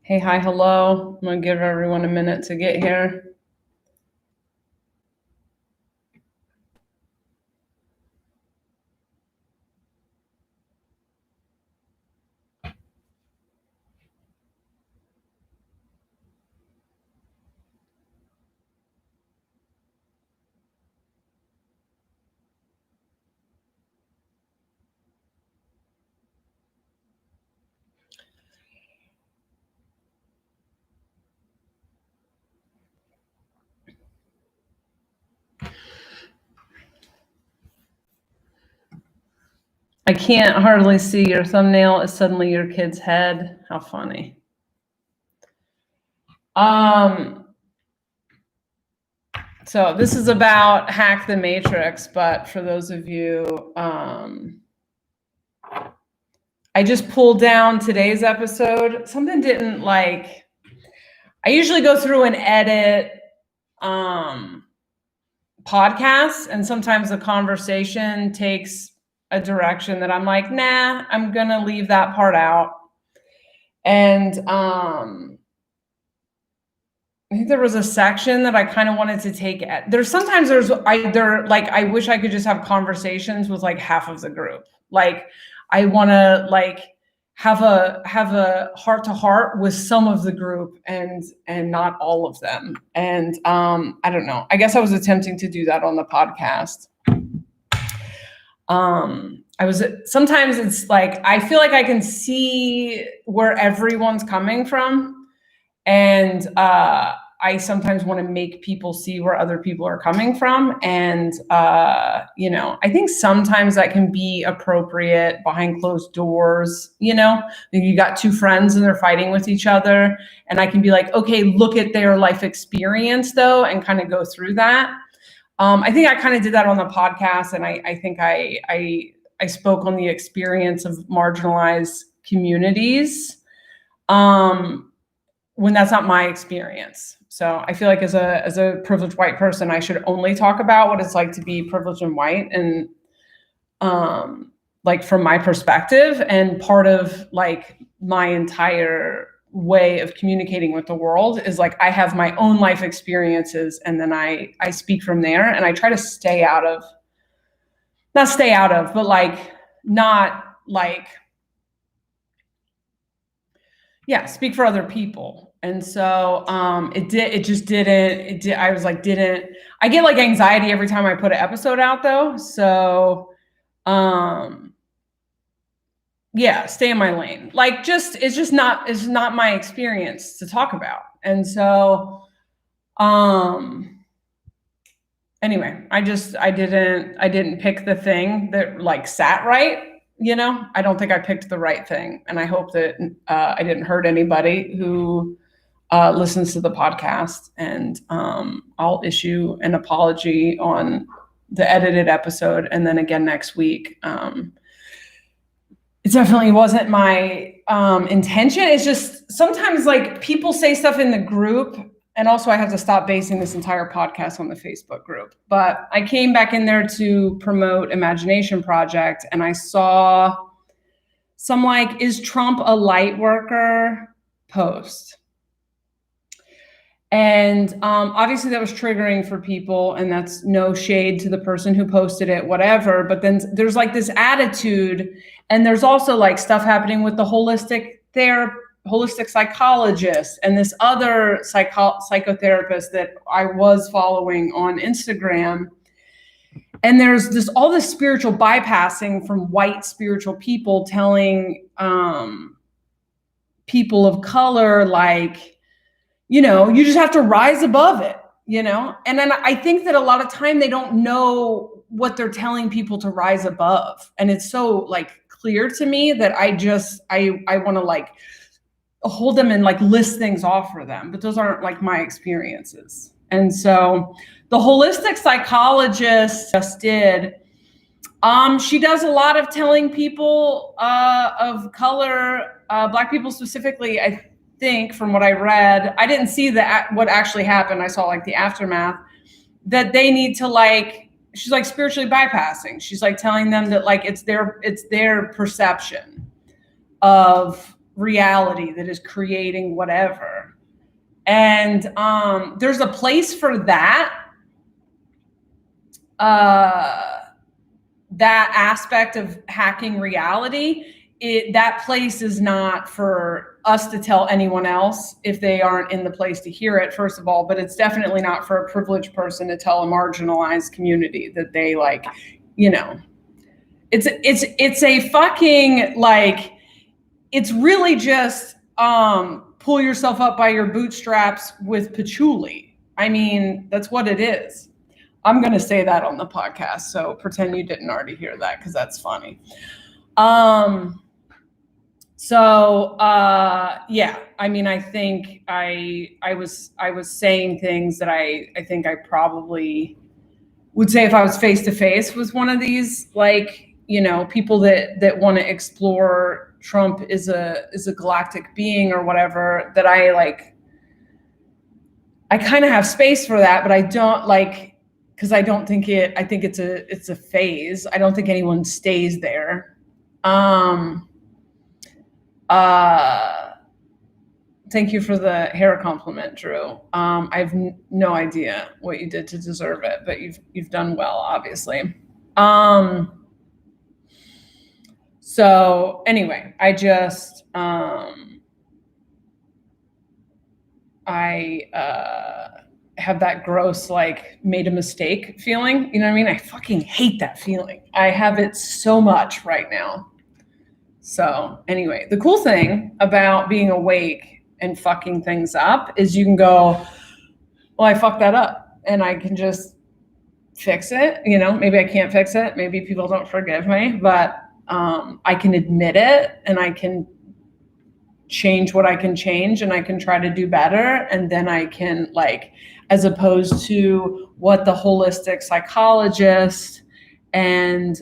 Hey, hi, hello. I'm going to give everyone a minute to get here. I can't hardly see your thumbnail. It's suddenly your kid's head. How funny. So this is about Hack the Matrix, but for those of you, I just pulled down today's episode. Something didn't I usually go through and edit podcasts, and sometimes the conversation takes a direction that I'm like, nah, I'm gonna leave that part out. And I think there was a section that I kind of wanted to take there's I wish I could just have conversations with like half of the group. Like I want to have a heart to heart with some of the group and not all of them. And I don't know. I guess I was attempting to do that on the podcast. Sometimes it's like I feel like I can see where everyone's coming from, and I sometimes want to make people see where other people are coming from. And I think sometimes that can be appropriate behind closed doors. You got two friends and they're fighting with each other, and I can be like, okay, look at their life experience though, and kind of go through that. I think I kind of did that on the podcast, and I think I spoke on the experience of marginalized communities when that's not my experience. So I feel like as a privileged white person, I should only talk about what it's like to be privileged and white, and from my perspective. And part of my entire way of communicating with the world is I have my own life experiences, and then I speak from there, and I try to speak for other people. And so I get anxiety every time I put an episode out though. So stay in my lane. It's not my experience to talk about. And so anyway, I didn't pick the thing that sat right. I don't think I picked the right thing. And I hope that I didn't hurt anybody who listens to the podcast. And I'll issue an apology on the edited episode, and then again next week. It definitely wasn't my intention. It's just sometimes people say stuff in the group, and also I have to stop basing this entire podcast on the Facebook group. But I came back in there to promote Imagination Project, and I saw some is Trump a light worker post. And obviously that was triggering for people, and that's no shade to the person who posted it, whatever. But then there's this attitude, and there's also stuff happening with the holistic psychologist and this other psychotherapist that I was following on Instagram. And there's all this spiritual bypassing from white spiritual people telling people of color, you just have to rise above it, And then I think that a lot of time they don't know what they're telling people to rise above. And it's so clear to me that I want to hold them and list things off for them, but those aren't my experiences. And so the holistic psychologist just did, she does a lot of telling people of color, Black people specifically, I think from what I read, I didn't see what actually happened. I saw the aftermath, that they need to she's spiritually bypassing. She's telling them that it's their perception of reality that is creating whatever. And there's a place for that, that aspect of hacking reality. That place is not for us to tell anyone else if they aren't in the place to hear it, first of all, but it's definitely not for a privileged person to tell a marginalized community that they like, you know, it's a fucking like, it's really just pull yourself up by your bootstraps with patchouli. I mean, that's what it is. I'm going to say that on the podcast, so pretend you didn't already hear that because that's funny. Yeah, I mean, I think I was saying things that I think I probably would say if I was face to face with one of these, like, you know, people that want to explore Trump is a galactic being or whatever, that I kind of have space for that, but I don't like, because I don't think I think it's a phase. I don't think anyone stays there. Thank you for the hair compliment, Drew. I have no idea what you did to deserve it, but you've done well, obviously. So anyway, I just have that gross, like, made a mistake feeling. You know what I mean? I fucking hate that feeling. I have it so much right now. So anyway, the cool thing about being awake and fucking things up is you can go, well, I fucked that up, and I can just fix it. You know, maybe I can't fix it. Maybe people don't forgive me, but I can admit it, and I can change what I can change, and I can try to do better. And then I can, like, as opposed to what the holistic psychologist and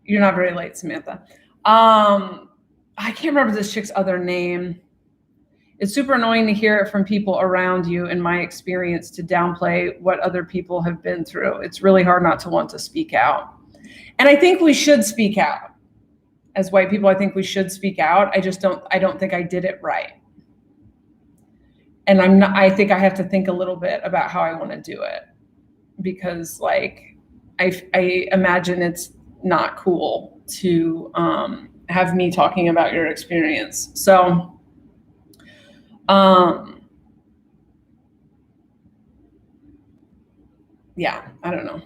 you're not very late, Samantha. I can't remember this chick's other name. It's super annoying to hear it from people around you, in my experience, to downplay what other people have been through. It's really hard not to want to speak out. And I think we should speak out. As white people, I think we should speak out. I don't think I did it right. And I think I have to think a little bit about how I want to do it, because, like, I imagine it's not cool to have me talking about your experience. So, yeah, I don't know.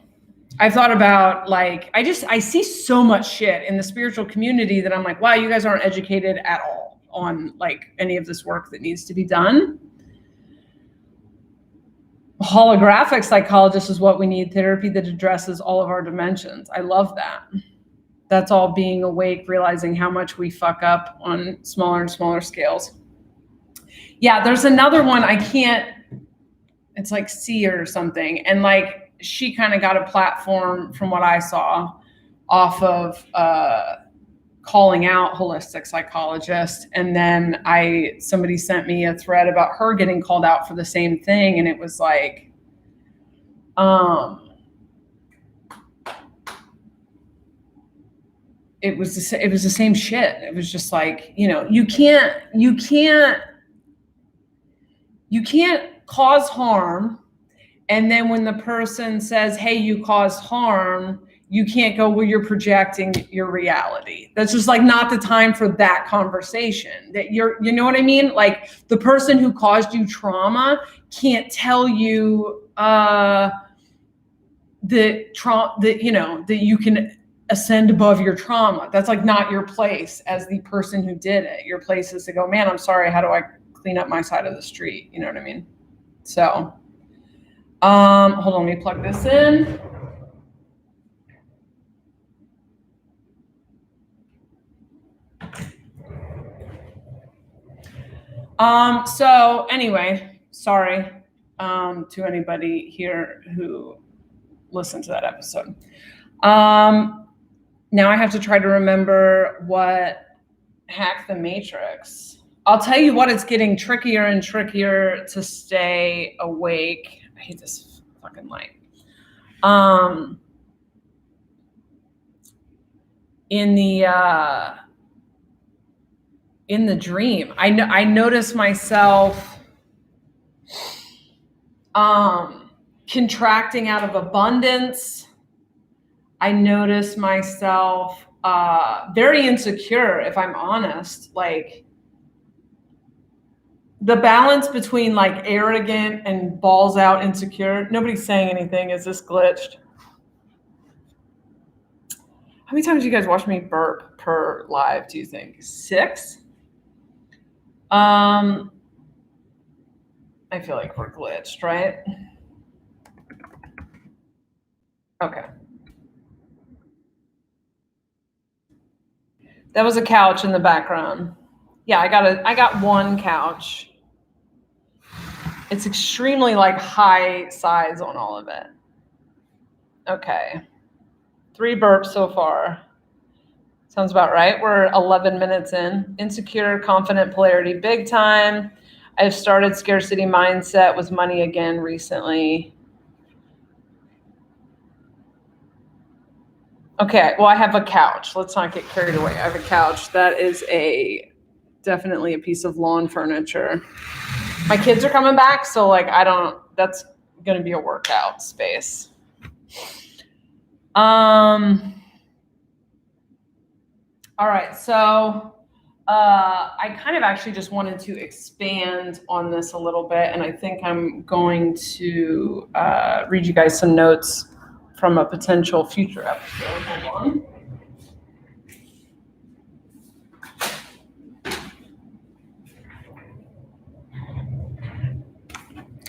I've thought about, like, I see so much shit in the spiritual community that I'm like, wow, you guys aren't educated at all on, like, any of this work that needs to be done. Holographic psychologist is what we need. Therapy that addresses all of our dimensions. I love that. That's all being awake, realizing how much we fuck up on smaller and smaller scales. Yeah, there's another one. I can't, it's like Seer or something. And, like, she kind of got a platform, from what I saw, off of calling out holistic psychologists. And then somebody sent me a thread about her getting called out for the same thing. And it was like, it was the same shit. It was just like, you know, you can't cause harm. And then when the person says, hey, you caused harm, you can't go, well, you're projecting your reality. That's just, like, not the time for that conversation. That you know what I mean? Like, the person who caused you trauma can't tell you that you know, that you can ascend above your trauma. That's, like, not your place as the person who did it. Your place is to go, man, I'm sorry, how do I clean up my side of the street? You know what I mean? So, hold on, let me plug this in. So anyway, sorry to anybody here who listened to that episode. Now I have to try to remember what Hack the Matrix. I'll tell you what, it's getting trickier and trickier to stay awake. I hate this fucking light. in the dream. I notice myself contracting out of abundance. I notice myself very insecure, if I'm honest. Like the balance between like arrogant and balls out insecure. Nobody's saying anything. Is this glitched? How many times do you guys watch me burp per live, do you think? 6? I feel like we're glitched, right? Okay. That was a couch in the background. Yeah, I got one couch. It's extremely like high size on all of it. Okay. 3 burps so far. Sounds about right. We're 11 minutes in. Insecure, confident, polarity, big time. I've started scarcity mindset with money again recently. Okay, well, I have a couch. Let's not get carried away. I have a couch. That is definitely a piece of lawn furniture. My kids are coming back, so like that's going to be a workout space. All right, so I kind of actually just wanted to expand on this a little bit, and I think I'm going to read you guys some notes from a potential future episode. Hold on.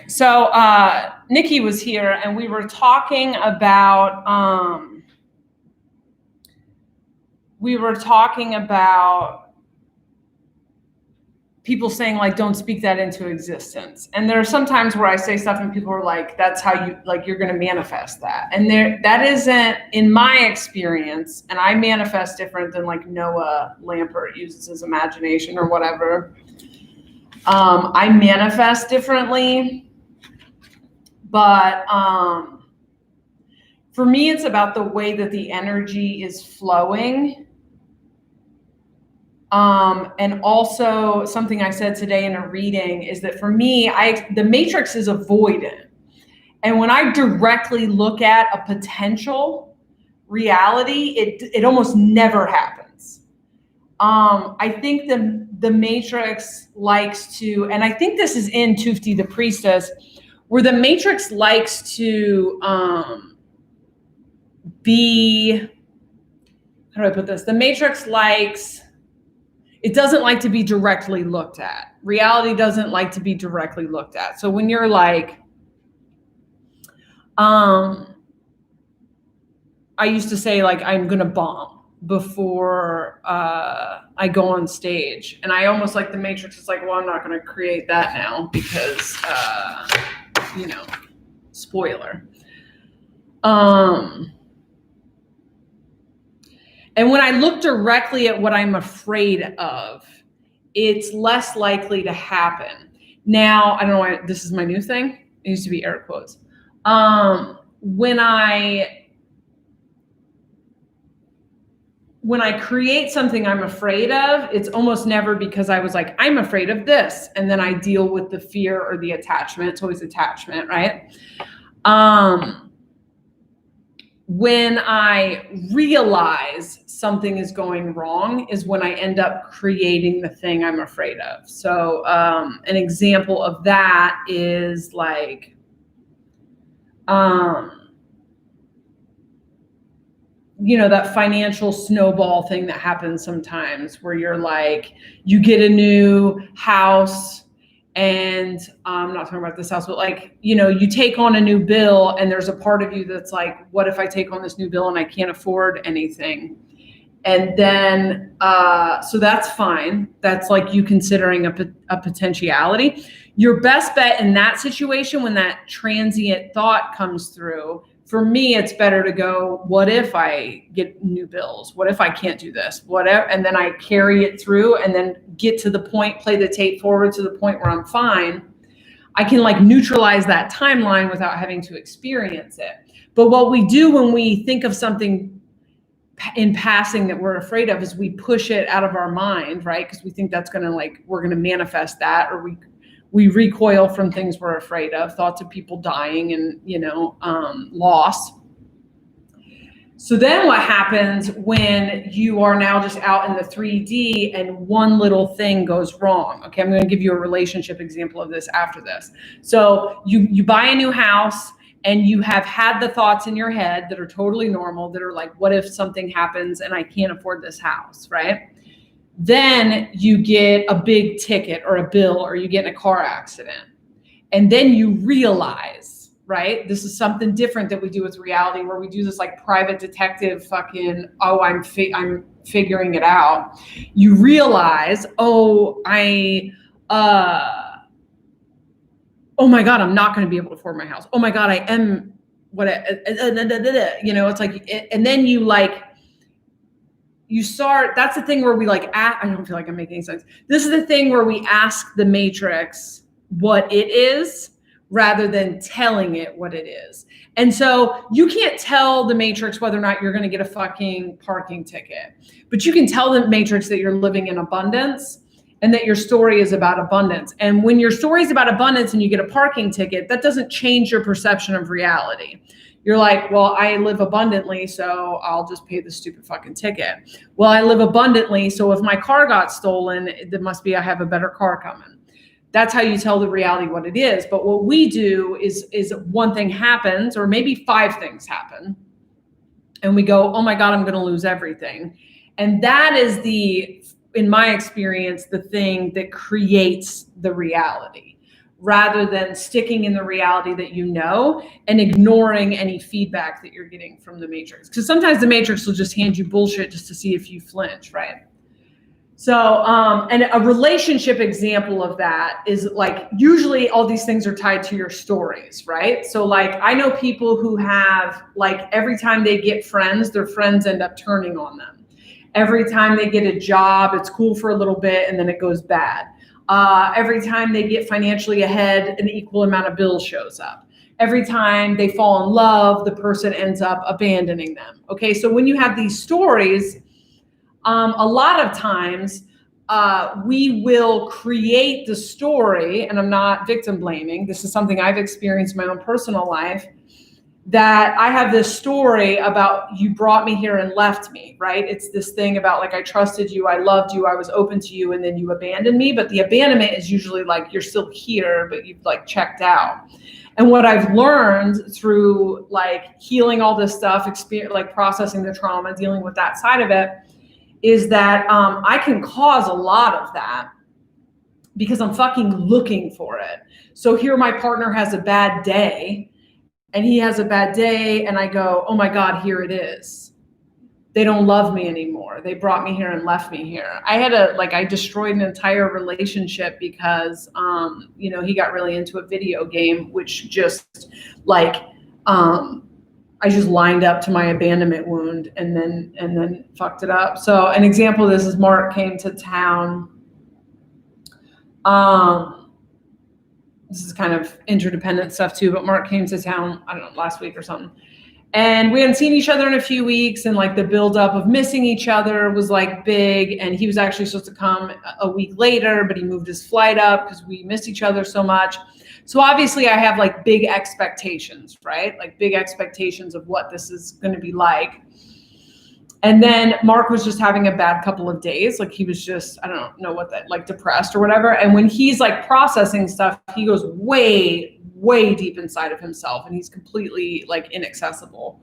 So Nikki was here, and we were talking about people saying like, don't speak that into existence. And there are some times where I say stuff and people are like, that's how you're going to manifest that. And that isn't, in my experience, and I manifest different than like Noah Lampert uses his imagination or whatever. I manifest differently, but for me, it's about the way that the energy is flowing. And also something I said today in a reading is that for me, the matrix is avoidant. And when I directly look at a potential reality, it almost never happens. I think the matrix likes to, and I think this is in Tufti the Priestess, where the matrix likes to be, how do I put this? The matrix it doesn't like to be directly looked at. Reality doesn't like to be directly looked at. So when you're like, I used to say like, I'm going to bomb before I go on stage. And I almost like the matrix is like, well, I'm not going to create that now because, spoiler. And when I look directly at what I'm afraid of, it's less likely to happen. Now, I don't know why this is my new thing. It used to be air quotes. When I create something I'm afraid of, it's almost never because I was like, I'm afraid of this. And then I deal with the fear or the attachment. It's always attachment, right? When I realize something is going wrong is when I end up creating the thing I'm afraid of. So an example of that is like, that financial snowball thing that happens sometimes where you're like, you get a new house and I'm not talking about this house, but like, you take on a new bill and there's a part of you that's like, what if I take on this new bill and I can't afford anything? And then, so that's fine. That's like you considering a potentiality. Your best bet in that situation, when that transient thought comes through, for me, it's better to go, what if I get new bills? What if I can't do this? Whatever. And then I carry it through and then get to the point, play the tape forward to the point where I'm fine. I can like neutralize that timeline without having to experience it. But what we do when we think of something in passing that we're afraid of is we push it out of our mind, right? Because we think that's going to like, we're going to manifest that, or we recoil from things we're afraid of, thoughts of people dying and, loss. So then what happens when you are now just out in the 3D and one little thing goes wrong? Okay, I'm going to give you a relationship example of this after this. So you buy a new house and you have had the thoughts in your head that are totally normal, that are like, what if something happens and I can't afford this house, right? Then you get a big ticket or a bill, or you get in a car accident. And then you realize, right, this is something different that we do with reality, where we do this like private detective fucking, oh, I'm figuring it out. You realize, oh my God, I'm not going to be able to afford my house. Oh my God, I am it's like, and then you start, that's the thing where we like, I don't feel like I'm making any sense. This is the thing where we ask the Matrix what it is rather than telling it what it is. And so you can't tell the Matrix whether or not you're going to get a fucking parking ticket, but you can tell the Matrix that you're living in abundance and that your story is about abundance. And when your story is about abundance and you get a parking ticket, that doesn't change your perception of reality. You're like, well, I live abundantly, so I'll just pay the stupid fucking ticket. Well, I live abundantly, so if my car got stolen, it must be I have a better car coming. That's how you tell the reality what it is. But what we do is one thing happens, or maybe 5 things happen, and we go, oh my God, I'm going to lose everything. And that is in my experience, the thing that creates the reality, rather than sticking in the reality that you know and ignoring any feedback that you're getting from the Matrix. Because sometimes the Matrix will just hand you bullshit just to see if you flinch, right? So, and a relationship example of that is like, usually all these things are tied to your stories, right? So like, I know people who have like, every time they get friends, their friends end up turning on them. Every time they get a job, it's cool for a little bit and then it goes bad. Every time they get financially ahead, an equal amount of bills shows up. Every time they fall in love, the person ends up abandoning them. Okay, so when you have these stories, a lot of times we will create the story, and I'm not victim blaming. This is something I've experienced in my own personal life, that I have this story about you brought me here and left me, right? It's this thing about like, I trusted you, I loved you, I was open to you, and then you abandoned me. But the abandonment is usually like, you're still here, but you've like checked out. And what I've learned through like healing all this stuff, like processing the trauma, dealing with that side of it, is that I can cause a lot of that because I'm fucking looking for it. So here my partner has a bad day, and he has a bad day, and I go, oh my God, here it is. They don't love me anymore. They brought me here and left me here. I destroyed an entire relationship because, he got really into a video game, which just like, I just lined up to my abandonment wound and then fucked it up. So an example of this is Mark came to town. This is kind of interdependent stuff too, but Mark came to town, I don't know, last week or something. And we hadn't seen each other in a few weeks, and like the buildup of missing each other was like big. And he was actually supposed to come a week later, but he moved his flight up because we missed each other so much. So obviously I have like big expectations, right? Like big expectations of what this is going to be like. And then Mark was just having a bad couple of days. Like he was just, I don't know what that, like depressed or whatever. And when he's like processing stuff, he goes way, way deep inside of himself, and he's completely like inaccessible.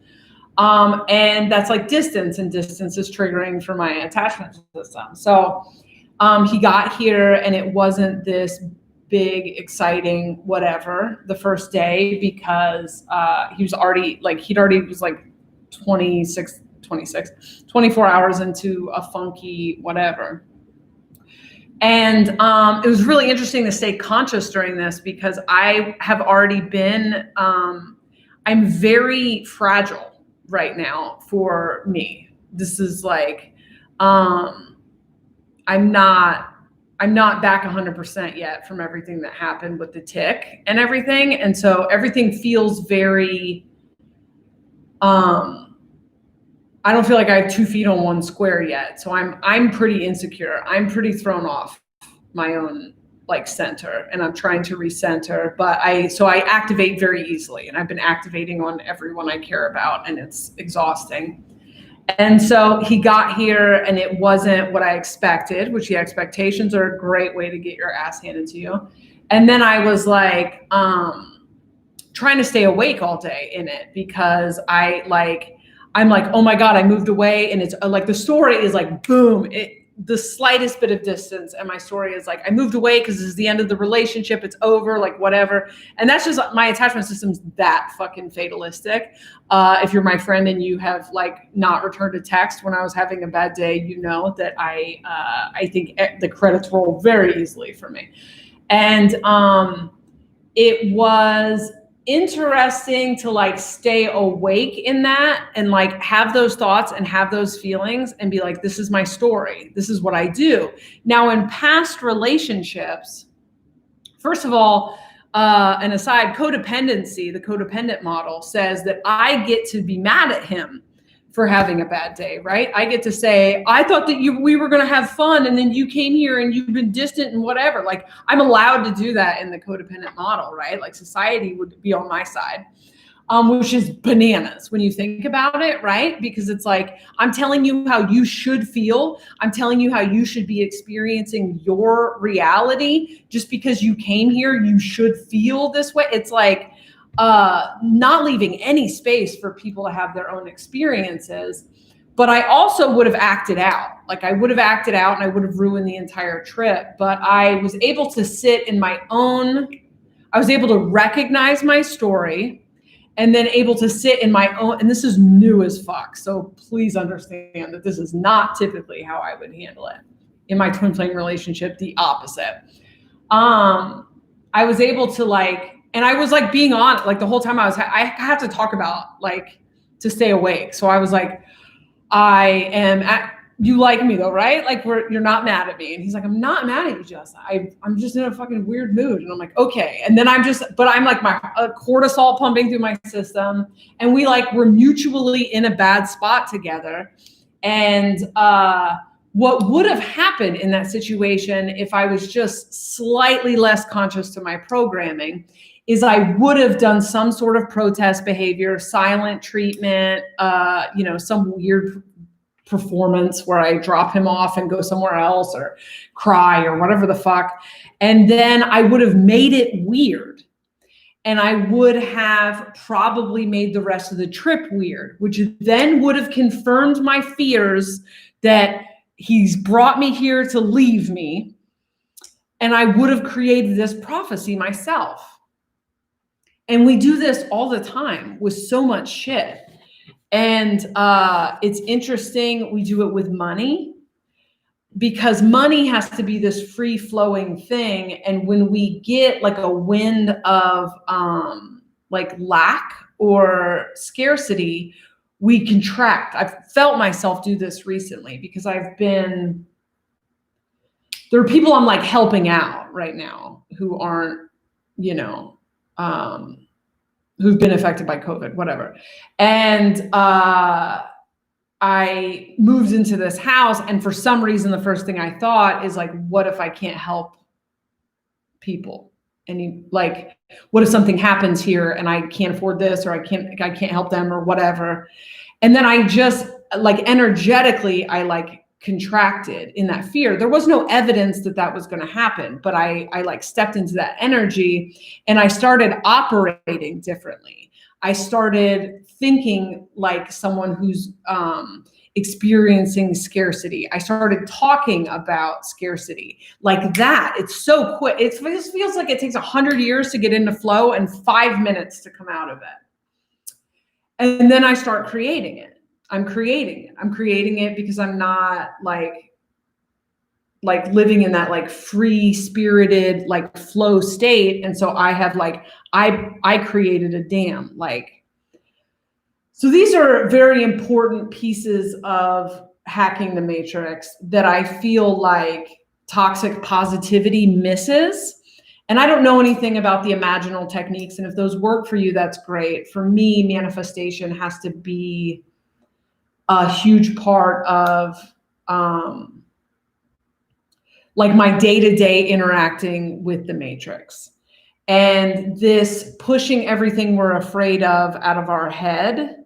And that's like distance, and distance is triggering for my attachment system. So he got here, and it wasn't this big, exciting whatever the first day, because he was already like, was like 24 hours into a funky whatever. And it was really interesting to stay conscious during this, because I have already been, I'm very fragile right now for me. This is like, I'm not back 100% yet from everything that happened with the tick and everything. And so everything feels very, I don't feel like I have 2 feet on one square yet. So I'm pretty insecure. I'm pretty thrown off my own like center, and I'm trying to recenter, but I activate very easily, and I've been activating on everyone I care about, and it's exhausting. And so he got here and it wasn't what I expected, which the expectations are a great way to get your ass handed to you. And then I was like, trying to stay awake all day in it because I'm like, oh my God, I moved away. And it's like, the story is like, boom, the slightest bit of distance. And my story is like, I moved away because this is the end of the relationship. It's over, like whatever. And that's just my attachment system's that fucking fatalistic. If you're my friend and you have like not returned a text when I was having a bad day, you know that I think the credits roll very easily for me. And it was interesting to like stay awake in that and like have those thoughts and have those feelings and be like, this is my story. This is what I do. Now, in past relationships, first of all, an aside, codependency, the codependent model says that I get to be mad at him for having a bad day, right? I get to say, I thought that we were going to have fun, and then you came here and you've been distant and whatever. Like, I'm allowed to do that in the codependent model, right? Like, society would be on my side, which is bananas when you think about it, right? Because it's like, I'm telling you how you should feel. I'm telling you how you should be experiencing your reality. Just because you came here, you should feel this way. It's like, not leaving any space for people to have their own experiences. But I also would have acted out. Like, I would have acted out and I would have ruined the entire trip. But I was able to sit in my own, I was able to recognize my story and then able to sit in my own, and this is new as fuck. So please understand that this is not typically how I would handle it. In my twin flame relationship, the opposite. I was able to like, and I was like being on, like the whole time I had to talk about like to stay awake. So I was like, you like me though, right? Like you're not mad at me. And he's like, I'm not mad at you, Jess. I'm just in a fucking weird mood. And I'm like, okay. And then but I'm like my cortisol pumping through my system. And we're mutually in a bad spot together. And, what would have happened in that situation if I was just slightly less conscious to my programming is I would have done some sort of protest behavior, silent treatment, some weird performance where I drop him off and go somewhere else or cry or whatever the fuck. And then I would have made it weird. And I would have probably made the rest of the trip weird, which then would have confirmed my fears that he's brought me here to leave me. And I would have created this prophecy myself. And we do this all the time with so much shit. And it's interesting. We do it with money because money has to be this free flowing thing. And when we get like a wind of like lack or scarcity, we contract. I've felt myself do this recently because there are people I'm like helping out right now who aren't, who've been affected by COVID, whatever. And I moved into this house, and for some reason, the first thing I thought is like, what if I can't help people? And what if something happens here and I can't afford this, or I can't help them or whatever. And then I just like energetically, I like contracted in that fear. There was no evidence that was going to happen, but I like stepped into that energy and I started operating differently. I started thinking like someone who's experiencing scarcity. I started talking about scarcity like that. It's so quick. It just feels like it takes 100 years to get into flow and 5 minutes to come out of it. And then I start creating it. I'm creating it because I'm not like living in that like free spirited, like flow state. And so I have like, I created a dam. So these are very important pieces of hacking the matrix that I feel like toxic positivity misses. And I don't know anything about the imaginal techniques. And if those work for you, that's great. For me, manifestation has to be a huge part of like my day-to-day interacting with the matrix. And this pushing everything we're afraid of out of our head,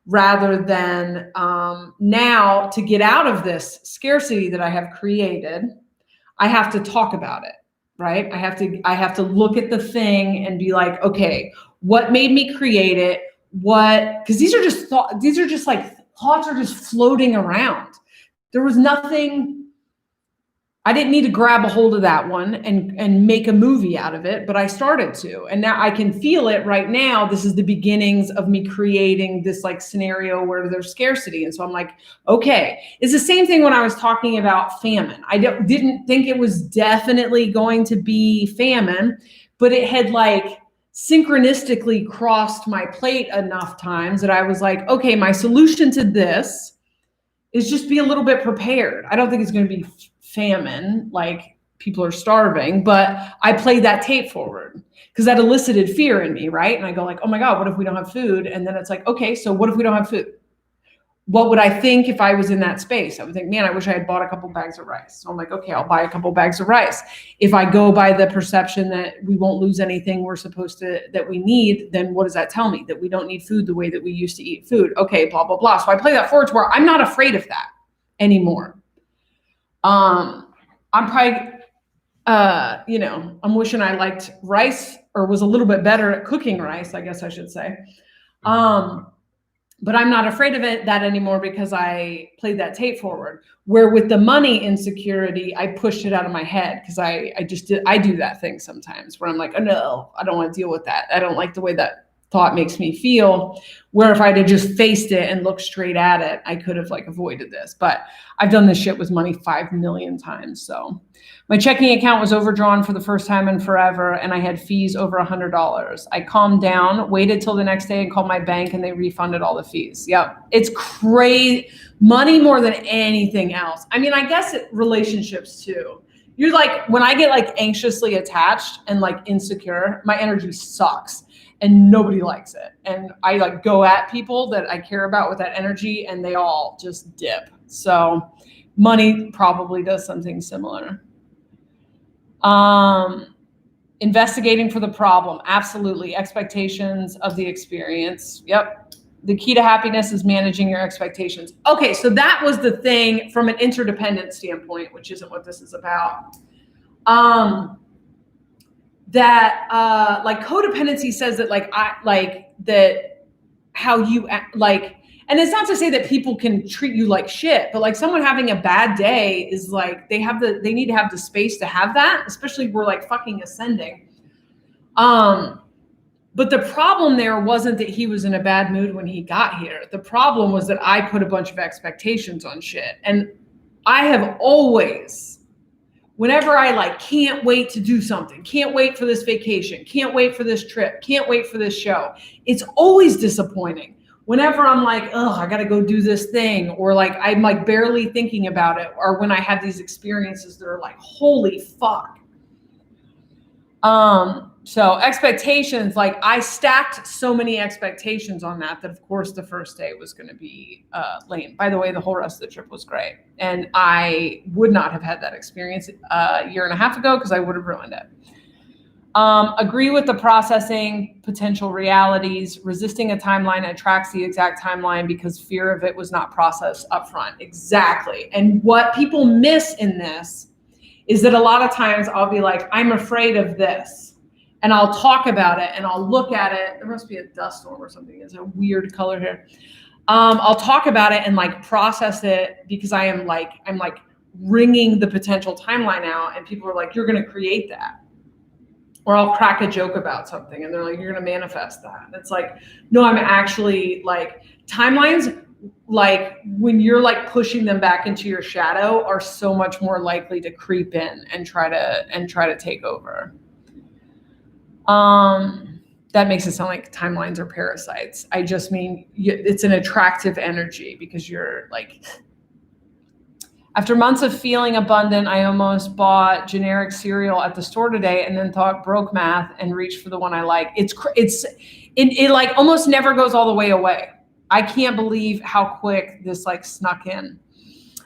rather than now, to get out of this scarcity that I have created, I have to talk about it, right? I have to look at the thing and be like, okay, what made me create it? Because these are just like thoughts are just floating around. There was nothing. I didn't need to grab a hold of that one and make a movie out of it, but I started to. And now I can feel it right now. This is the beginnings of me creating this like scenario where there's scarcity. And so I'm like, okay, it's the same thing when I was talking about famine. I didn't think it was definitely going to be famine, but it had like synchronistically crossed my plate enough times that I was like, okay, my solution to this is just be a little bit prepared. I don't think it's going to be famine, like people are starving, but I played that tape forward because that elicited fear in me, right? And I go like, oh my God, what if we don't have food? And then it's like, okay, so what if we don't have food? What would I think if I was in that space? I would think, man, I wish I had bought a couple bags of rice. So I'm like, okay, I'll buy a couple bags of rice. If I go by the perception that we won't lose anything that we need, then what does that tell me? That we don't need food the way that we used to eat food. Okay, blah, blah, blah. So I play that forward to where I'm not afraid of that anymore. I'm probably, I'm wishing I liked rice or was a little bit better at cooking rice, I guess I should say. But I'm not afraid of that anymore because I played that tape forward. Where with the money insecurity, I pushed it out of my head because I do that thing sometimes where I'm like, oh no, I don't want to deal with that. I don't like the way that thought makes me feel, where if I'd have just faced it and looked straight at it, I could have like avoided this. But I've done this shit with money 5 million times. So my checking account was overdrawn for the first time in forever, and I had fees over $100. I calmed down, waited till the next day and called my bank, and they refunded all the fees. Yep. It's crazy. Money more than anything else. I mean, I guess relationships too. You're like, when I get like anxiously attached and like insecure, my energy sucks. And nobody likes it. And I like go at people that I care about with that energy and they all just dip. So money probably does something similar. Investigating for the problem. Absolutely. Expectations of the experience. Yep. The key to happiness is managing your expectations. Okay. So that was the thing from an interdependent standpoint, which isn't what this is about. That like codependency says that how you act, like, and it's not to say that people can treat you like shit, but like someone having a bad day is like they need to have the space to have that, especially if we're like fucking ascending. But the problem there wasn't that he was in a bad mood when he got here. The problem was that I put a bunch of expectations on shit. And I have always, whenever I like can't wait to do something, can't wait for this vacation, can't wait for this trip, can't wait for this show, it's always disappointing. Whenever I'm like, oh, I got to go do this thing, or like I'm like barely thinking about it, or when I have these experiences that are like, holy fuck. So expectations, like I stacked so many expectations on that of course the first day was going to be lame. By the way, the whole rest of the trip was great. And I would not have had that experience a year and a half ago because I would have ruined it. Agree with the processing potential realities. Resisting a timeline attracts the exact timeline because fear of it was not processed upfront. Exactly. And what people miss in this is that a lot of times I'll be like, I'm afraid of this. And I'll talk about it and I'll look at it. There must be a dust storm or something. It's a weird color here. I'll talk about it and like process it because I'm like ringing the potential timeline out, and people are like, you're going to create that. Or I'll crack a joke about something and they're like, you're going to manifest that. And it's like, no, I'm actually like timelines, like when you're like pushing them back into your shadow, are so much more likely to creep in and try to take over. That makes it sound like timelines are parasites. I just mean it's an attractive energy because you're like, after months of feeling abundant, I almost bought generic cereal at the store today and then thought broke math and reached for the one I like. It like almost never goes all the way away. I can't believe how quick this like snuck in.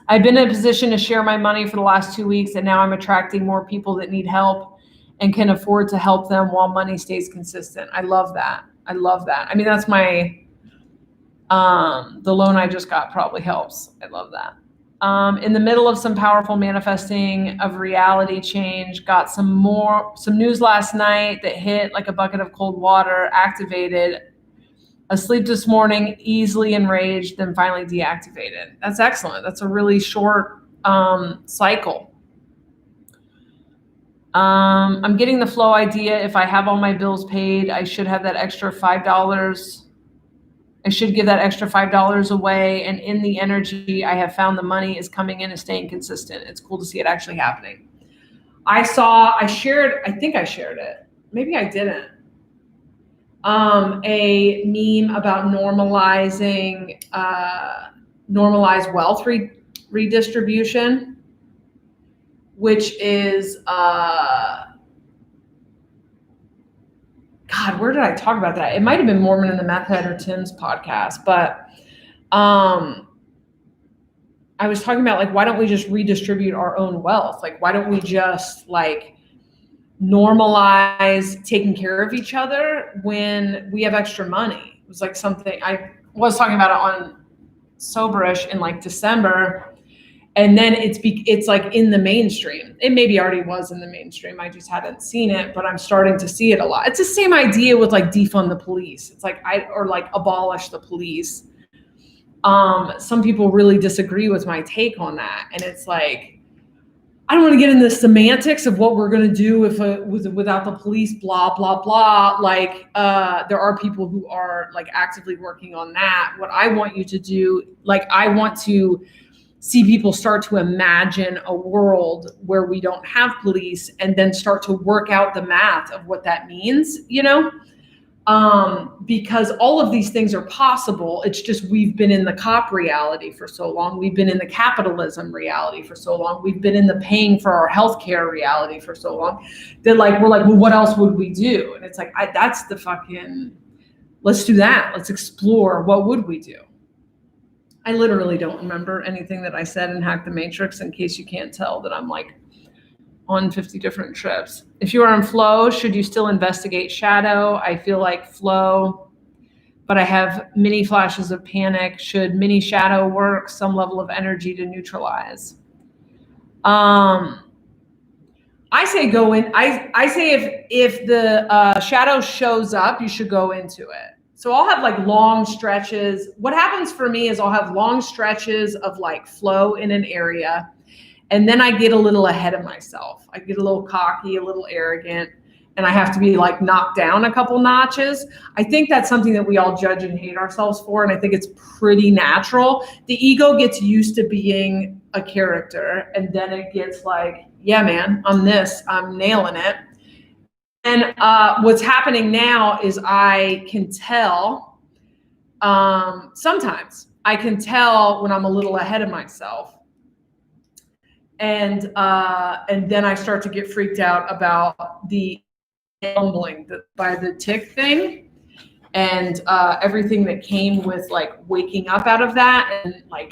I've been in a position to share my money for the last 2 weeks, and now I'm attracting more people that need help and can afford to help them while money stays consistent. I love that. I love that. I mean, that's my, the loan I just got probably helps. I love that. In the middle of some powerful manifesting of reality change, got some news last night that hit like a bucket of cold water, activated. Asleep this morning, easily enraged, then finally deactivated. That's excellent. That's a really short cycle. I'm getting the flow idea. If I have all my bills paid, I should have that extra $5. I should give that extra $5 away. And in the energy, I have found the money is coming in and staying consistent. It's cool to see it actually happening. I think I shared it. Maybe I didn't. A meme about normalizing normalized wealth redistribution, which is God, where did I talk about that? It might have been Mormon and the Meth Head or Tim's podcast, but I was talking about like, why don't we just redistribute our own wealth? Like, why don't we just like normalize taking care of each other when we have extra money? It was like something I was talking about it on Soberish in like December, and then it's like in the mainstream. It maybe already was in the mainstream. I just hadn't seen it, but I'm starting to see it a lot. It's the same idea with like defund the police. It's like or like abolish the police. Some people really disagree with my take on that, and it's like, I don't want to get into the semantics of what we're going to do without the police, blah, blah, blah. Like, there are people who are like actively working on that. What I want you to do, like, I want to see people start to imagine a world where we don't have police and then start to work out the math of what that means, you know? Because all of these things are possible. It's just we've been in the cop reality for so long. We've been in the capitalism reality for so long. We've been in the paying for our healthcare reality for so long that like we're like, well, what else would we do? And it's like, that's the fucking, let's do that. Let's explore. What would we do? I literally don't remember anything that I said in Hack the Matrix, in case you can't tell that I'm like on 50 different trips. If you are in flow, should you still investigate shadow? I feel like flow, but I have mini flashes of panic. Should mini shadow work? Some level of energy to neutralize. I say go in. I say if the shadow shows up, you should go into it. So I'll have like long stretches. What happens for me is I'll have long stretches of like flow in an area. And then I get a little ahead of myself. I get a little cocky, a little arrogant, and I have to be like knocked down a couple notches. I think that's something that we all judge and hate ourselves for. And I think it's pretty natural. The ego gets used to being a character, and then it gets like, yeah, man, I'm nailing it. And what's happening now is I can tell, sometimes I can tell when I'm a little ahead of myself. And then I start to get freaked out about the fumbling by the tick thing and everything that came with like waking up out of that. And like,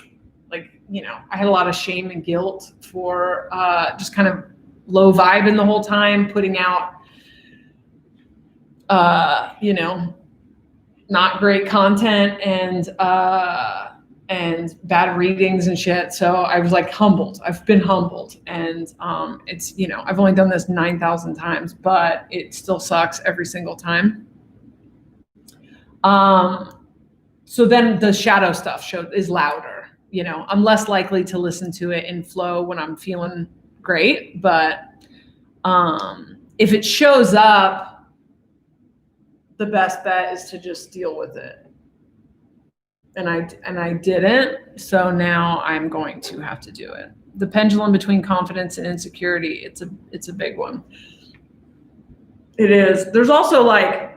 you know, I had a lot of shame and guilt for just kind of low vibing the whole time, putting out, you know, not great content and bad readings and shit. So I was like humbled. I've been humbled. And it's, you know, I've only done this 9,000 times, but it still sucks every single time. So then the shadow stuff is louder. You know, I'm less likely to listen to it in flow when I'm feeling great. But if it shows up, the best bet is to just deal with it. And I didn't, so now I'm going to have to do it. The pendulum between confidence and insecurity, it's a big one. It is. There's also like,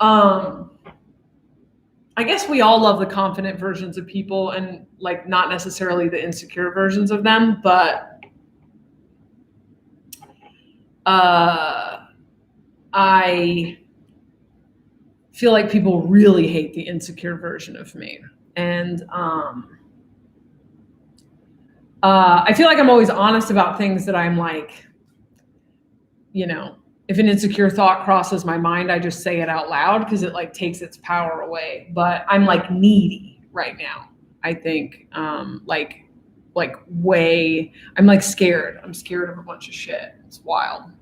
I guess we all love the confident versions of people and like not necessarily the insecure versions of them, but feel like people really hate the insecure version of me. And I feel like I'm always honest about things that I'm like, you know, if an insecure thought crosses my mind, I just say it out loud because it like takes its power away. But I'm like needy right now. I think like way, I'm like scared. I'm scared of a bunch of shit. It's wild.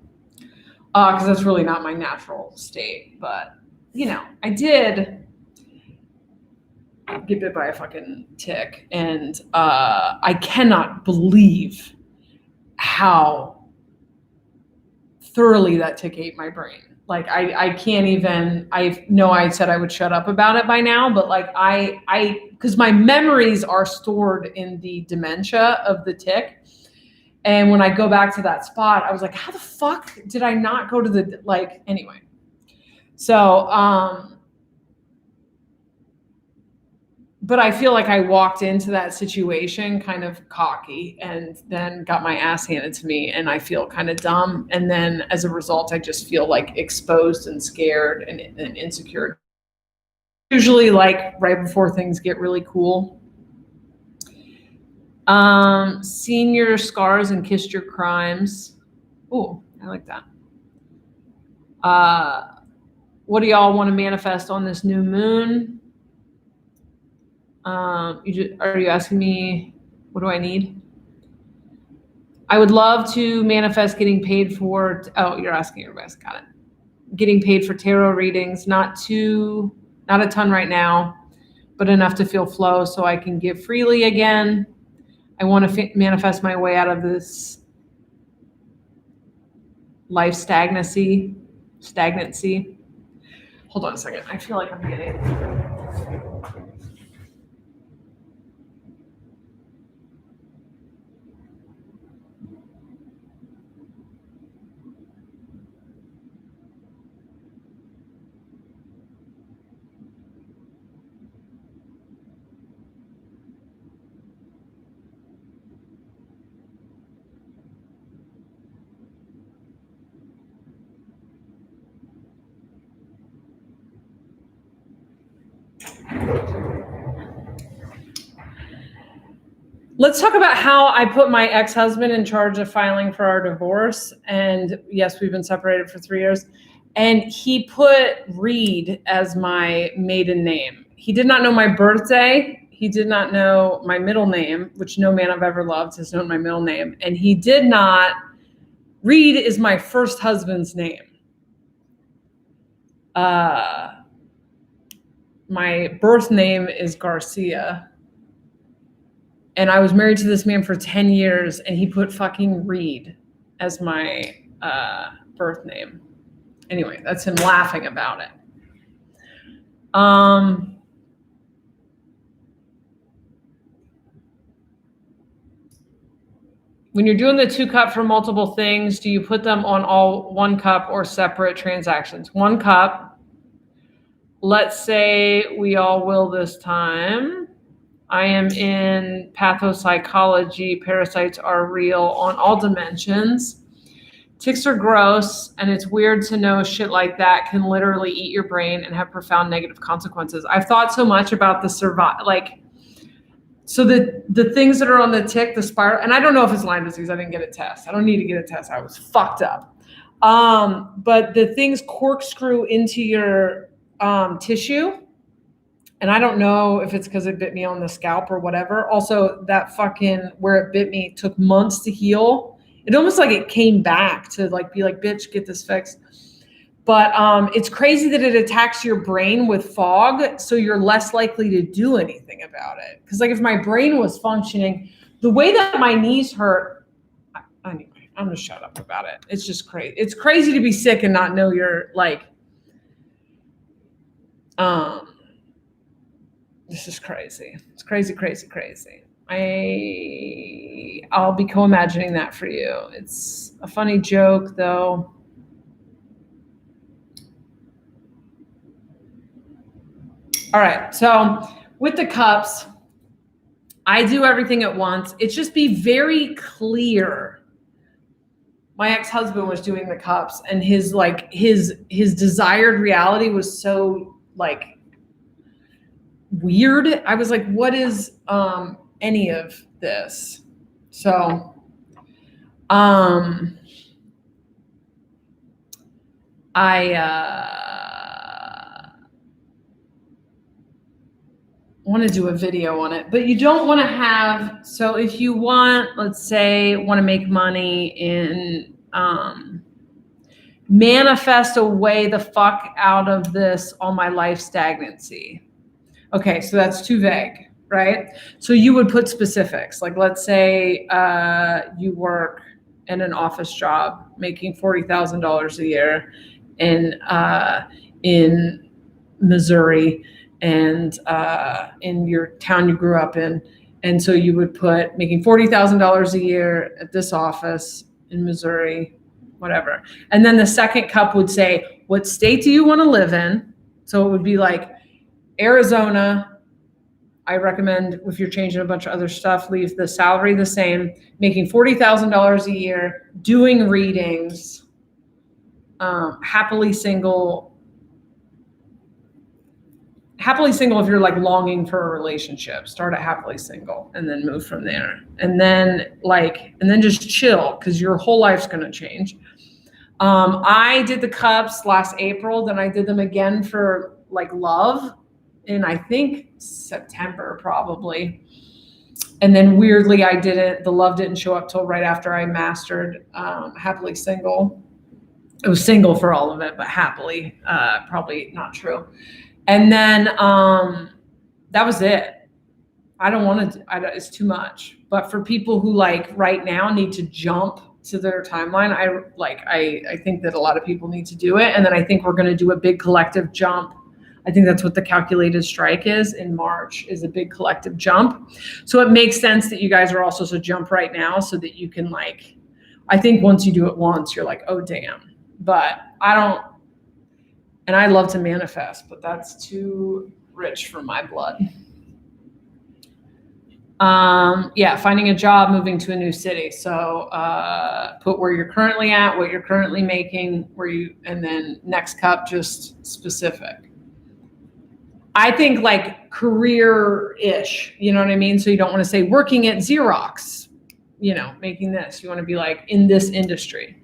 Because that's really not my natural state. But, you know, I did get bit by a fucking tick. And I cannot believe how thoroughly that tick ate my brain. Like I can't even, I know I said I would shut up about it by now, but like because my memories are stored in the dementia of the tick. And when I go back to that spot, I was like, how the fuck did I not go to the, like, anyway. So, but I feel like I walked into that situation kind of cocky and then got my ass handed to me and I feel kind of dumb. And then as a result, I just feel like exposed and scared and insecure. Usually like right before things get really cool. Seen your scars and kissed your crimes. Oh, I like that. What do y'all want to manifest on this new moon? Are you asking me, what do I need? I would love to manifest getting paid for, you're asking everybody, got it. Getting paid for tarot readings, not a ton right now, but enough to feel flow so I can give freely again. I want to manifest my way out of this life stagnancy. Hold on a second. I feel like I'm getting... Let's talk about how I put my ex-husband in charge of filing for our divorce. And yes, we've been separated for 3 years. And he put Reed as my maiden name. He did not know my birthday. He did not know my middle name, which no man I've ever loved has known my middle name. And he did not, Reed is my first husband's name. My birth name is Garcia. And I was married to this man for 10 years and he put fucking Reed as my birth name. Anyway, that's him laughing about it. When you're doing the 2-cup for multiple things, do you put them on all 1 cup or separate transactions? 1 cup. Let's say we all will this time. I am in pathopsychology. Parasites are real on all dimensions. Ticks are gross, and it's weird to know shit like that can literally eat your brain and have profound negative consequences. I've thought so much about the so the things that are on the tick, the spiral, and I don't know if it's Lyme disease. I didn't get a test. I don't need to get a test. I was fucked up. But the things corkscrew into your tissue. And I don't know if it's because it bit me on the scalp or whatever. Also, that fucking, where it bit me took months to heal. It almost like it came back to like be like, bitch, get this fixed. But it's crazy that it attacks your brain with fog, so you're less likely to do anything about it. Because like if my brain was functioning, the way that my knees hurt, anyway, I'm gonna shut up about it. It's just crazy. It's crazy to be sick and not know you're like, this is crazy. It's crazy, crazy, crazy. I'll be co-imagining that for you. It's a funny joke though. All right, so with the cups, I do everything at once. It's just be very clear. My ex-husband was doing the cups and his desired reality was so like weird. I was like, what is any of this? So I want to do a video on it, but you don't want to have, so if you want, let's say, want to make money in, manifest a way the fuck out of this all my life stagnancy. Okay, so that's too vague, right? So you would put specifics, like let's say you work in an office job making $40,000 a year in Missouri, and in your town you grew up in. And so you would put making $40,000 a year at this office in Missouri, whatever. And then the second cup would say, what state do you want to live in? So it would be like Arizona. I recommend, if you're changing a bunch of other stuff, leave the salary the same, making $40,000 a year, doing readings, happily single if you're like longing for a relationship, start at happily single and then move from there. And then just chill, because your whole life's going to change. I did the cups last April, then I did them again for like love in, I think, September probably. And then weirdly, the love didn't show up till right after I mastered happily single. It was single for all of it, but happily, probably not true. And then that was it. I don't want to, it's too much. But for people who like right now need to jump to their timeline, I think that a lot of people need to do it. And then I think we're going to do a big collective jump. I think that's what the calculated strike is in March, is a big collective jump. So it makes sense that you guys are also so jump right now, so that you can like, I think once you do it once, you're like, oh damn. But I don't, and I love to manifest, but that's too rich for my blood. Finding a job, moving to a new city. So put where you're currently at, what you're currently making, and then next cup, just specific. I think like career-ish, you know what I mean? So you don't want to say working at Xerox, making this. You want to be like in this industry.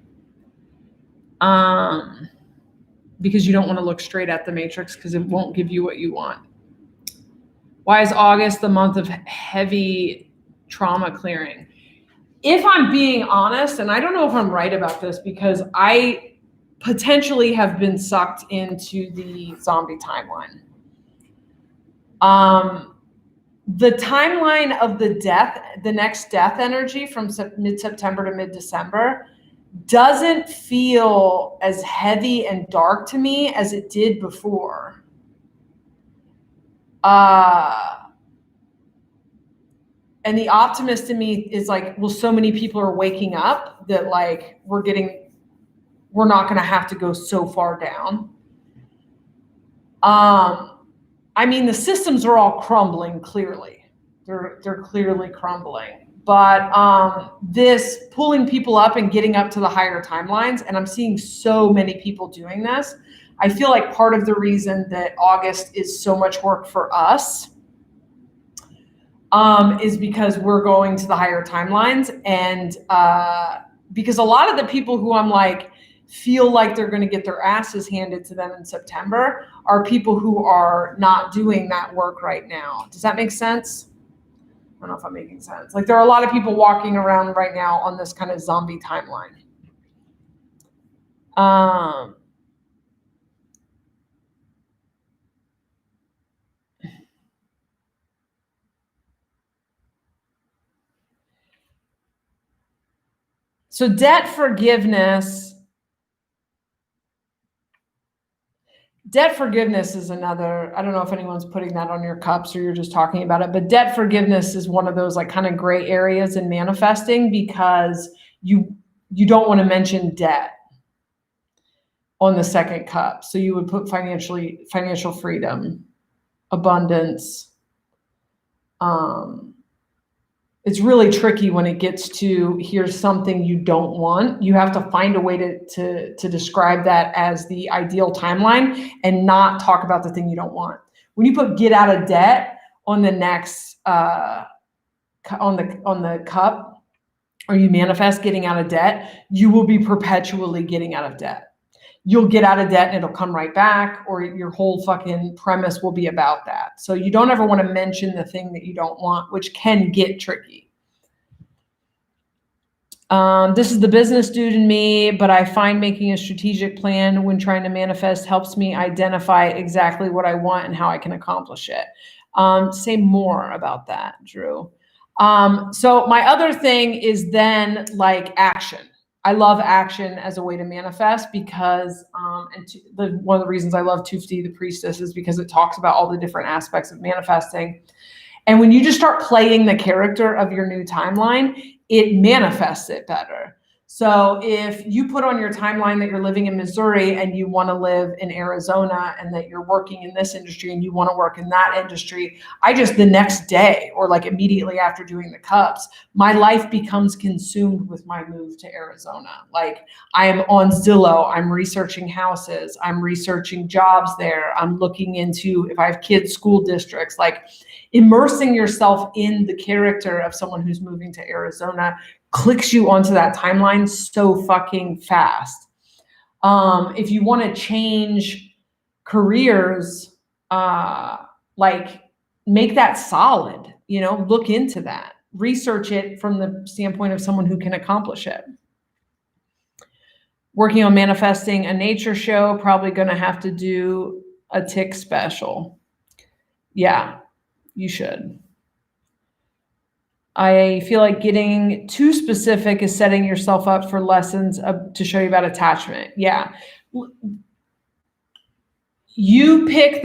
Because you don't want to look straight at the matrix, because it won't give you what you want. Why is August the month of heavy trauma clearing? If I'm being honest, and I don't know if I'm right about this, because I potentially have been sucked into the zombie timeline. The timeline of the next death energy from mid-September to mid-December doesn't feel as heavy and dark to me as it did before. And the optimist in me is like, well, so many people are waking up that like we're not going to have to go so far down. I mean, the systems are all crumbling, clearly. They're clearly crumbling. But this pulling people up and getting up to the higher timelines, and I'm seeing so many people doing this. I feel like part of the reason that August is so much work for us is because we're going to the higher timelines. And because a lot of the people who I'm like, feel like they're going to get their asses handed to them in September are people who are not doing that work right now. Does that make sense? I don't know if I'm making sense. Like there are a lot of people walking around right now on this kind of zombie timeline. So debt forgiveness is another, I don't know if anyone's putting that on your cups or you're just talking about it, but debt forgiveness is one of those like kind of gray areas in manifesting, because you don't want to mention debt on the second cup. So you would put financial freedom, abundance, it's really tricky when it gets to here's something you don't want. You have to find a way to describe that as the ideal timeline and not talk about the thing you don't want. When you put get out of debt on the next on the cup, or you manifest getting out of debt, you will be perpetually getting out of debt. You'll get out of debt and it'll come right back, or your whole fucking premise will be about that. So you don't ever want to mention the thing that you don't want, which can get tricky. This is the business dude in me, but I find making a strategic plan when trying to manifest helps me identify exactly what I want and how I can accomplish it. Say more about that, Drew. So my other thing is then like action. I love action as a way to manifest because, one of the reasons I love Tufti, the priestess, is because it talks about all the different aspects of manifesting. And when you just start playing the character of your new timeline, it manifests it better. So if you put on your timeline that you're living in Missouri and you want to live in Arizona, and that you're working in this industry and you want to work in that industry, I just the next day, or like immediately after doing the cups, my life becomes consumed with my move to Arizona. Like I am on Zillow, I'm researching houses, I'm researching jobs there, I'm looking into if I have kids, school districts, like immersing yourself in the character of someone who's moving to Arizona clicks you onto that timeline so fucking fast. If you want to change careers, like make that solid, look into that, research it from the standpoint of someone who can accomplish it. Working on manifesting a nature show, probably going to have to do a tick special. Yeah, you should. I feel like getting too specific is setting yourself up for lessons to show you about attachment. Yeah. You pick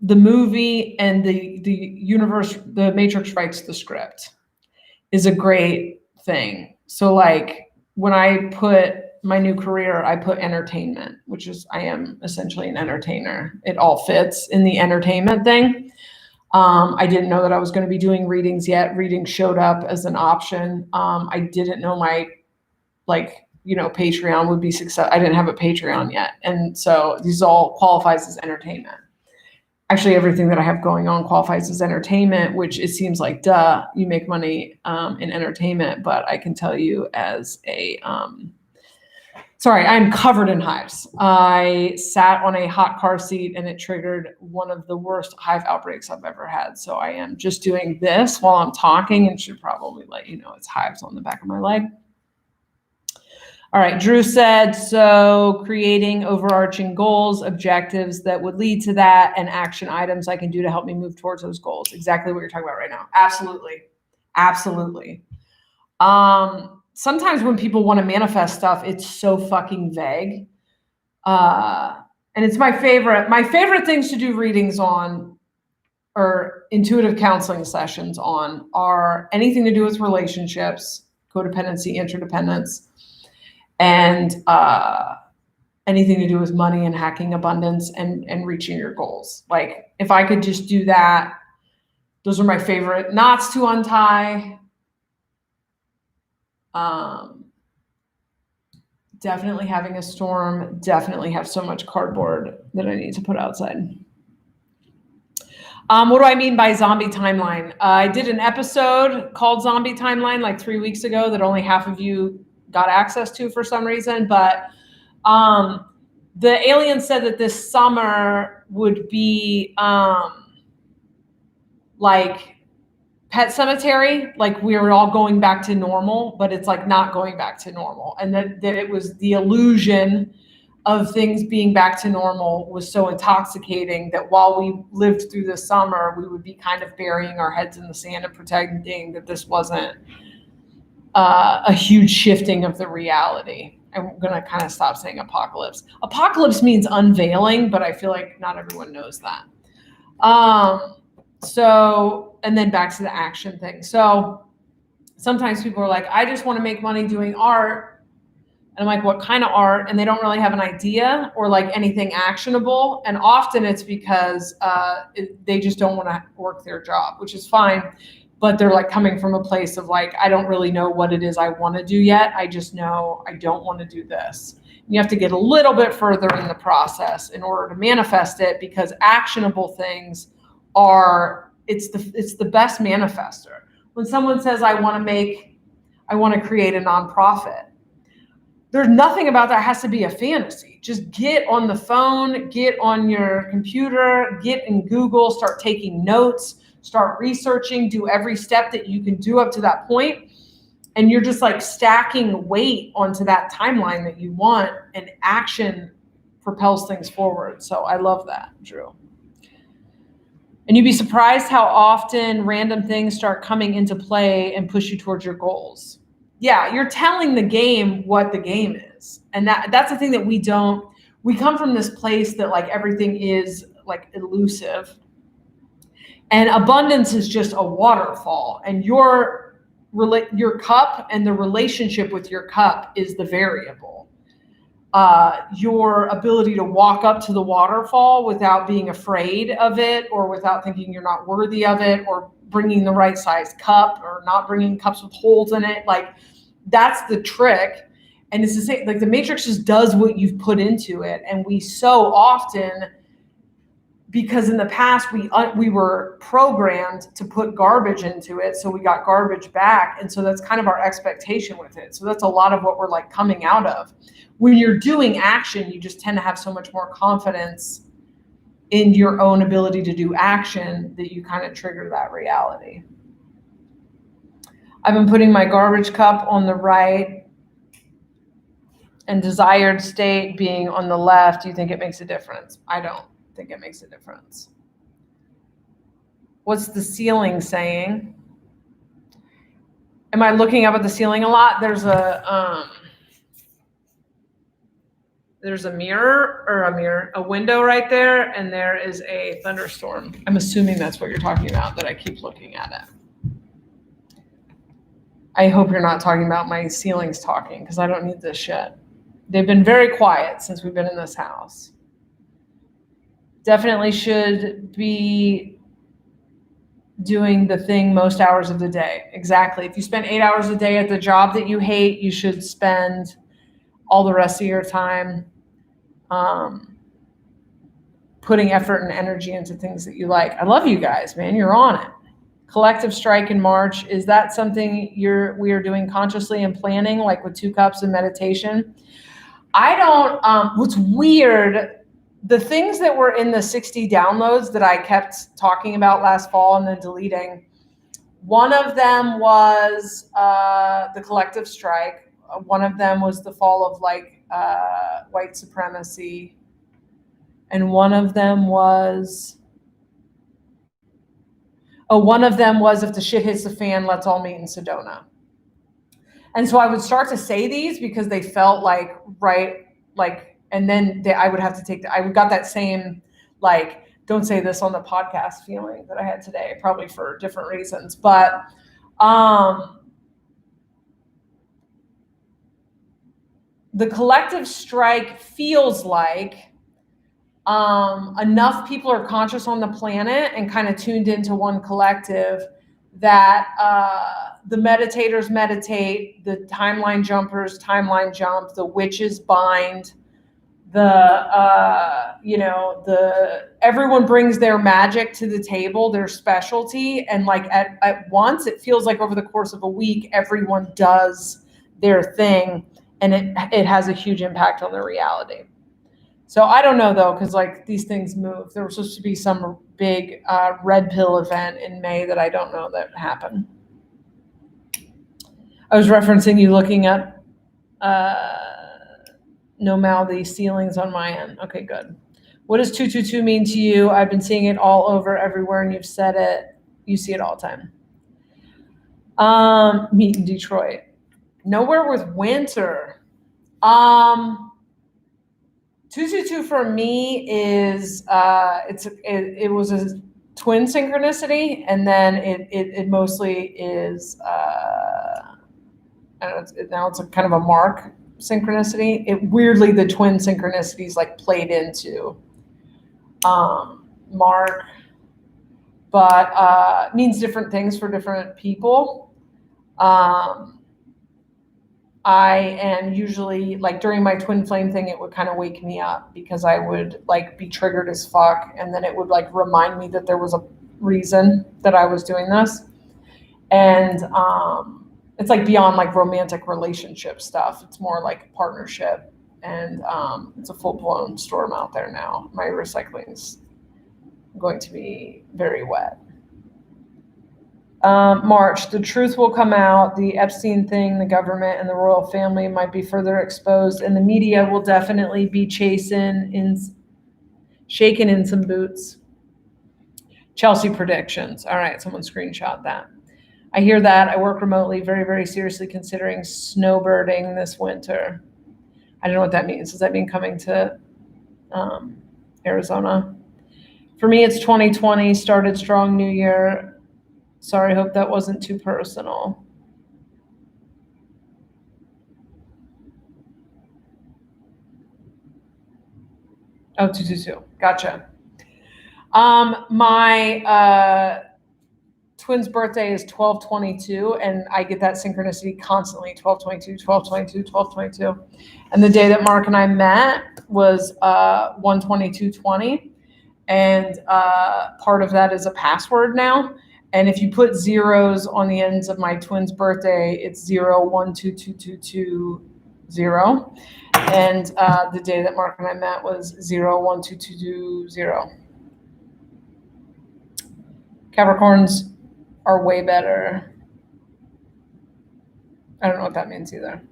the movie, and the universe, the Matrix writes the script, is a great thing. So like when I put my new career, I put entertainment, which is, I am essentially an entertainer. It all fits in the entertainment thing. I didn't know that I was going to be doing readings yet. Reading showed up as an option. I didn't know my, Patreon would be success. I didn't have a Patreon yet. And so these all qualifies as entertainment. Actually, everything that I have going on qualifies as entertainment, which it seems like, duh, you make money in entertainment. But I can tell you as a, sorry, I'm covered in hives. I sat on a hot car seat and it triggered one of the worst hive outbreaks I've ever had. So I am just doing this while I'm talking, and should probably let you know it's hives on the back of my leg. All right, Drew said, so creating overarching goals, objectives that would lead to that, and action items I can do to help me move towards those goals. Exactly what you're talking about right now. Absolutely. Absolutely. Sometimes when people want to manifest stuff, it's so fucking vague. And it's my favorite things to do readings on, or intuitive counseling sessions on, are anything to do with relationships, codependency, interdependence, and anything to do with money and hacking abundance and reaching your goals. Like if I could just do that, those are my favorite knots to untie. Definitely having a storm, definitely have so much cardboard that I need to put outside. What do I mean by zombie timeline? I did an episode called Zombie Timeline like 3 weeks ago that only half of you got access to for some reason. But the alien said that this summer would be like Pet Cemetery, like we were all going back to normal, but it's like not going back to normal. And that it was the illusion of things being back to normal was so intoxicating that while we lived through the summer, we would be kind of burying our heads in the sand and pretending that this wasn't a huge shifting of the reality. I'm going to kind of stop saying apocalypse. Apocalypse means unveiling, but I feel like not everyone knows that. So, and then back to the action thing. So sometimes people are like, I just want to make money doing art. And I'm like, what kind of art? And they don't really have an idea or like anything actionable. And often it's because they just don't want to work their job, which is fine. but they're like coming from a place of like, I don't really know what it is I want to do yet. I just know I don't want to do this. And you have to get a little bit further in the process in order to manifest it, because actionable things are, it's the best manifester. When someone says, I want to create a nonprofit, there's nothing about that has to be a fantasy. Just get on the phone, get on your computer, get in Google, start taking notes, start researching, do every step that you can do up to that point. And you're just like stacking weight onto that timeline that you want, and action propels things forward. So I love that, Drew. And you'd be surprised how often random things start coming into play and push you towards your goals. Yeah, you're telling the game what the game is. And that's the thing that we come from this place that like everything is like elusive. And abundance is just a waterfall. And your cup and the relationship with your cup is the variable. Your ability to walk up to the waterfall without being afraid of it, or without thinking you're not worthy of it, or bringing the right size cup, or not bringing cups with holes in it. Like, that's the trick. And it's the same, like the matrix just does what you've put into it. And we so often, because in the past we were programmed to put garbage into it, so we got garbage back. And so that's kind of our expectation with it. So that's a lot of what we're like coming out of. When you're doing action, you just tend to have so much more confidence in your own ability to do action that you kind of trigger that reality. I've been putting my garbage cup on the right and desired state being on the left. Do you think it makes a difference? I don't think it makes a difference. What's the ceiling saying? Am I looking up at the ceiling a lot? There's a window right there, and there is a thunderstorm. I'm assuming that's what you're talking about, that I keep looking at it. I hope you're not talking about my ceilings talking, because I don't need this shit. They've been very quiet since we've been in this house. Definitely should be doing the thing most hours of the day. Exactly. If you spend 8 hours a day at the job that you hate, you should spend all the rest of your time putting effort and energy into things that you like. I love you guys, man. You're on it. Collective strike in March. Is that something we are doing consciously and planning, like with 2 cups and meditation? I don't, what's weird, the things that were in the 60 downloads that I kept talking about last fall and then deleting, one of them was the collective strike. One of them was the fall of like white supremacy. And one of them was if the shit hits the fan, let's all meet in Sedona. And so I would start to say these because they felt like, right, like, and then I would have to I got that same, like, don't say this on the podcast feeling that I had today, probably for different reasons. But the collective strike feels like enough people are conscious on the planet and kind of tuned into one collective that the meditators meditate, the timeline jumpers timeline jump, the witches bind, everyone brings their magic to the table, their specialty, and like at once it feels like over the course of a week everyone does their thing, and it has a huge impact on their reality. So I don't know though, because like these things move. There was supposed to be some big red pill event in May that I don't know that happened. I was referencing you looking up no mouthy ceilings on my end. Okay, good. What does 222 mean to you? I've been seeing it all over everywhere, and you've said it. You see it all the time. Meet in Detroit. Nowhere with winter. 222 for me is it was a twin synchronicity, and then it mostly is I don't know, now it's a kind of a mark synchronicity. It weirdly, the twin synchronicities like played into mark, but means different things for different people. I am usually, like, during my twin flame thing, it would kind of wake me up because I would like be triggered as fuck, and then it would like remind me that there was a reason that I was doing this. And it's like beyond like romantic relationship stuff. It's more like partnership, and it's a full-blown storm out there now. My recycling is going to be very wet. March, the truth will come out. The Epstein thing, the government and the royal family might be further exposed, and the media will definitely be shaken in some boots. Chelsea predictions. All right, someone screenshot that. I hear that. I work remotely, very, very seriously considering snowbirding this winter. I don't know what that means. Does that mean coming to Arizona? For me, it's 2020, started strong new year. Sorry, hope that wasn't too personal. Oh, 222. Gotcha. My twin's birthday is 12/22, and I get that synchronicity constantly, 12/22, 12/22, 12/22. And the day that Mark and I met was 1/22/20, and part of that is a password now. And if you put zeros on the ends of my twin's birthday, it's 0122220. And the day that Mark and I met was 0122220. Capricorns are way better. I don't know what that means either.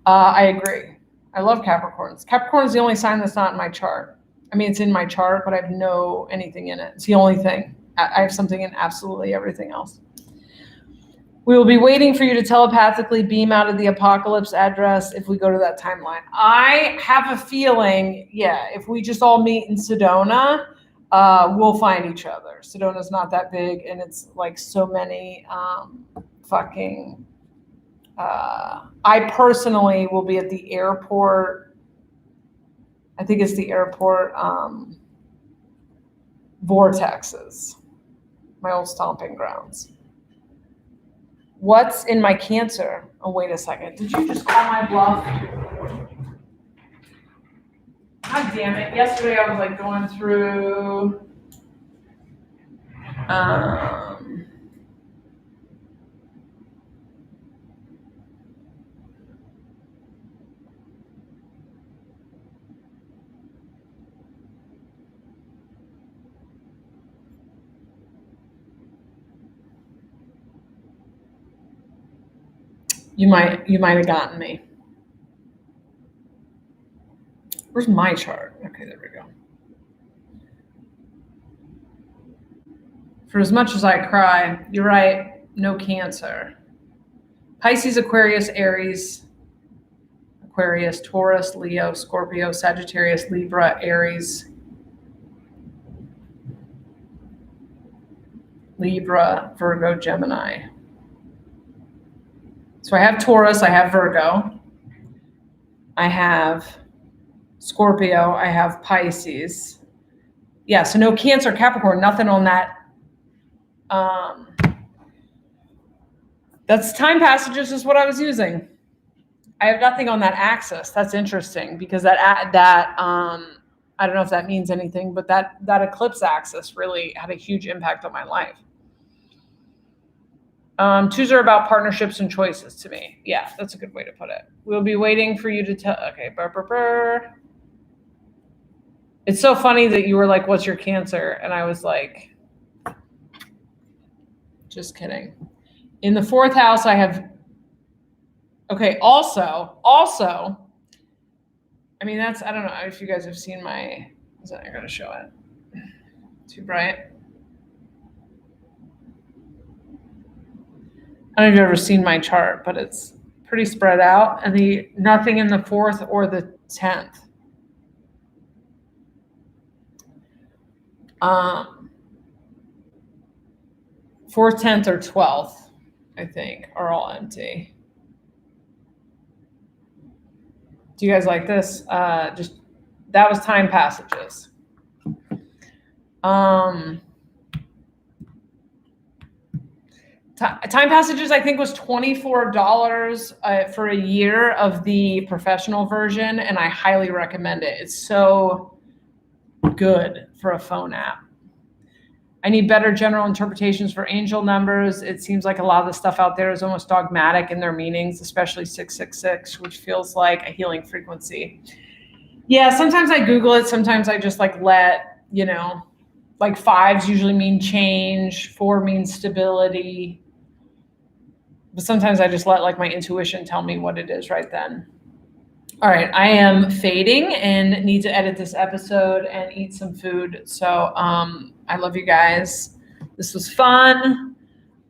I agree. I love Capricorns. Capricorn is the only sign that's not in my chart. I mean, it's in my chart, but I have no anything in it. It's the only thing. I have something in absolutely everything else. We will be waiting for you to telepathically beam out of the apocalypse address if we go to that timeline. I have a feeling, yeah, if we just all meet in Sedona, we'll find each other. Sedona's not that big, and it's like so many fucking... I personally will be at the airport. I think it's the airport vortexes, my old stomping grounds. What's in my Cancer? Oh, wait a second. Did you just call my bluff? God damn it. Yesterday I was like going through you might have gotten me. Where's my chart? Okay, there we go. For as much as I cry, you're right, no Cancer. Pisces, Aquarius, Aries, Aquarius, Taurus, Leo, Scorpio, Sagittarius, Libra, Aries, Libra, Virgo, Gemini. So I have Taurus, I have Virgo, I have Scorpio, I have Pisces. Yeah, so no Cancer, Capricorn, nothing on that. That's time passages is what I was using. I have nothing on that axis. That's interesting because that I don't know if that means anything, but that eclipse axis really had a huge impact on my life. Twos are about partnerships and choices to me. Yeah, that's a good way to put it. We'll be waiting for you to tell. Okay, It's so funny that you were like, "What's your Cancer?" And I was like, "Just kidding." In the fourth house, I have. Okay. Also, I mean, I don't know if you guys have seen my. Is that I gotta show it? Too bright. I don't know if you've ever seen my chart, but it's pretty spread out, and nothing in the 4th or the 10th. 4th, 10th, or 12th, I think, are all empty. Do you guys like this? That was time passages. Time Passages, I think, was $24 for a year of the professional version, and I highly recommend it. It's so good for a phone app. I need better general interpretations for angel numbers. It seems like a lot of the stuff out there is almost dogmatic in their meanings, especially 666, which feels like a healing frequency. Yeah, sometimes I Google it. Sometimes I just like let, like 5s usually mean change, 4 means stability. But sometimes I just let like my intuition tell me what it is right then. All right, I am fading and need to edit this episode and eat some food. So I love you guys. This was fun.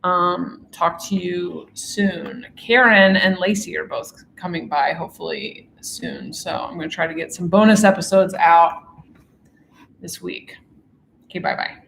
Talk to you soon. Karen and Lacey are both coming by hopefully soon. So I'm going to try to get some bonus episodes out this week. Okay, bye-bye.